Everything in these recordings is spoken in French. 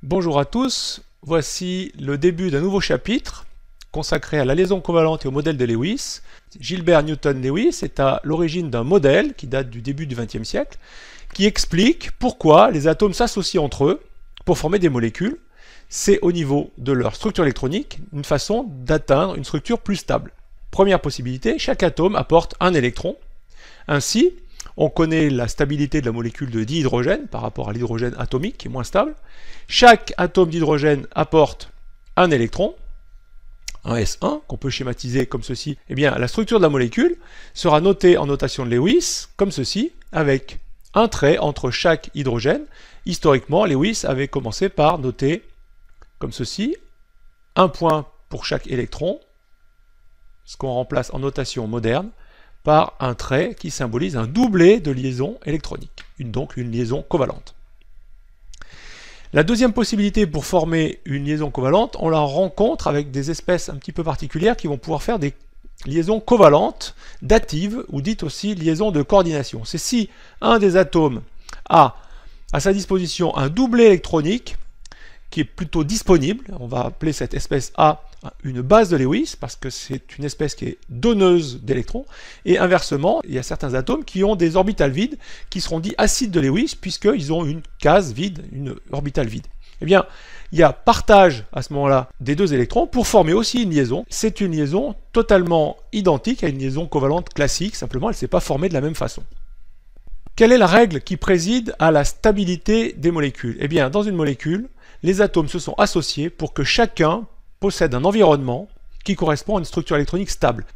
Bonjour à tous, voici le début d'un nouveau chapitre consacré à la liaison covalente et au modèle de Lewis. Gilbert Newton Lewis est à l'origine d'un modèle qui date du début du XXe siècle, qui explique pourquoi les atomes s'associent entre eux pour former des molécules. C'est au niveau de leur structure électronique une façon d'atteindre une structure plus stable. Première possibilité, chaque atome apporte un électron. Ainsi, on connaît la stabilité de la molécule de dihydrogène par rapport à l'hydrogène atomique qui est moins stable. Chaque atome d'hydrogène apporte un électron, un S1, qu'on peut schématiser comme ceci. Eh bien, la structure de la molécule sera notée en notation de Lewis, comme ceci, avec un trait entre chaque hydrogène. Historiquement, Lewis avait commencé par noter, comme ceci, un point pour chaque électron, ce qu'on remplace en notation moderne, par un trait qui symbolise un doublet de liaison électronique, donc une liaison covalente. La deuxième possibilité pour former une liaison covalente, on la rencontre avec des espèces un petit peu particulières qui vont pouvoir faire des liaisons covalentes datives, ou dites aussi liaisons de coordination. C'est si un des atomes a à sa disposition un doublet électronique qui est plutôt disponible, on va appeler cette espèce A une base de Lewis, parce que c'est une espèce qui est donneuse d'électrons, et inversement, il y a certains atomes qui ont des orbitales vides, qui seront dits acides de Lewis, puisqu'ils ont une case vide, une orbitale vide. Eh bien, il y a partage à ce moment-là des deux électrons pour former aussi une liaison. C'est une liaison totalement identique à une liaison covalente classique, simplement elle ne s'est pas formée de la même façon. Quelle est la règle qui préside à la stabilité des molécules? Eh bien, dans une molécule, les atomes se sont associés pour que chacun possède un environnement qui correspond à une structure électronique stable.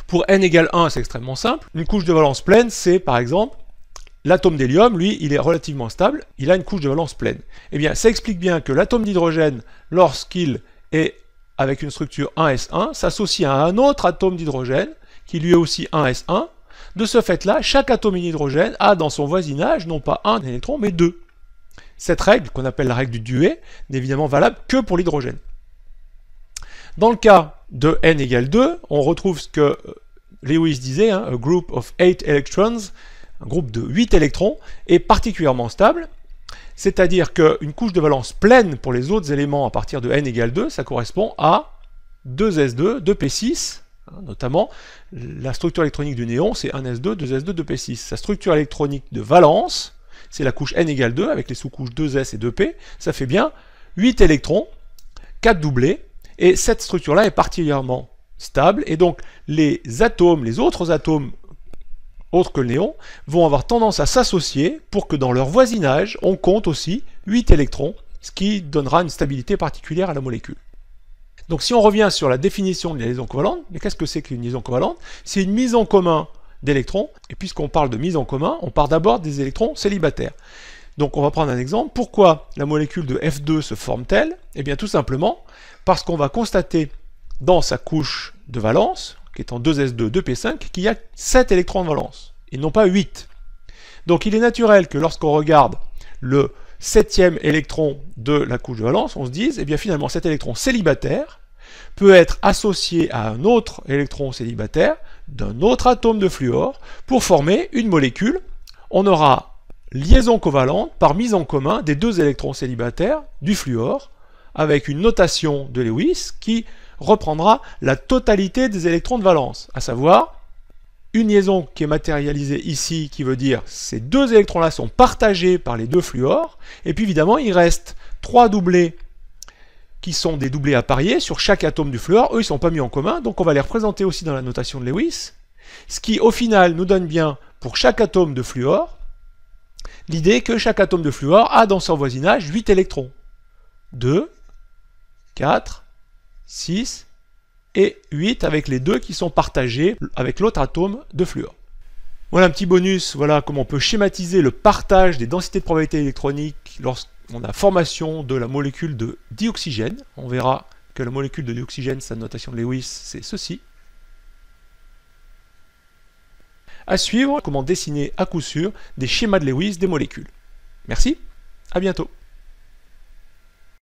Pour n égale 1, c'est extrêmement simple. Une couche de valence pleine, c'est par exemple l'atome d'hélium, lui, il est relativement stable, il a une couche de valence pleine. Eh bien, ça explique bien que l'atome d'hydrogène, lorsqu'il est avec une structure 1s1, s'associe à un autre atome d'hydrogène, qui lui est aussi 1s1. De ce fait-là, chaque atome d'hydrogène a dans son voisinage non pas un électron, mais deux. Cette règle, qu'on appelle la règle du duet, n'est évidemment valable que pour l'hydrogène. Dans le cas de n égale 2, on retrouve ce que Lewis disait, a group of 8 electrons, un groupe de 8 électrons, est particulièrement stable, c'est-à-dire qu'une couche de valence pleine pour les autres éléments à partir de n égale 2, ça correspond à 2s2, 2p6, notamment la structure électronique du néon, c'est 1s2, 2s2, 2p6. Sa structure électronique de valence, c'est la couche n égale 2, avec les sous-couches 2s et 2p, ça fait bien 8 électrons, 4 doublés, et cette structure-là est particulièrement stable, et donc les atomes, les autres atomes, autres que le néon, vont avoir tendance à s'associer pour que dans leur voisinage, on compte aussi 8 électrons, ce qui donnera une stabilité particulière à la molécule. Donc si on revient sur la définition de la liaison covalente, mais qu'est-ce que c'est qu'une liaison covalente? C'est une mise en commun d'électrons, et puisqu'on parle de mise en commun, on part d'abord des électrons célibataires. Donc on va prendre un exemple. Pourquoi la molécule de F2 se forme-t-elle? Eh bien tout simplement parce qu'on va constater dans sa couche de valence, qui est en 2s2, 2p5, qu'il y a 7 électrons de valence, et non pas 8. Donc il est naturel que lorsqu'on regarde le 7e électron de la couche de valence, on se dise, eh bien finalement cet électron célibataire peut être associé à un autre électron célibataire d'un autre atome de fluor pour former une molécule. On aura liaison covalente par mise en commun des deux électrons célibataires du fluor avec une notation de Lewis qui reprendra la totalité des électrons de valence, à savoir une liaison qui est matérialisée ici, qui veut dire ces deux électrons-là sont partagés par les deux fluors, et puis évidemment il reste 3 doublés qui sont des doublés à parier sur chaque atome du fluor. Eux ils ne sont pas mis en commun, donc on va les représenter aussi dans la notation de Lewis, ce qui au final nous donne bien pour chaque atome de fluor l'idée que chaque atome de fluor a dans son voisinage 8 électrons. 2, 4, 6 et 8 avec les deux qui sont partagés avec l'autre atome de fluor. Voilà un petit bonus, voilà comment on peut schématiser le partage des densités de probabilité électronique lorsqu'on a formation de la molécule de dioxygène. On verra que la molécule de dioxygène, sa notation de Lewis, c'est ceci. À suivre, comment dessiner à coup sûr des schémas de Lewis des molécules. Merci, à bientôt.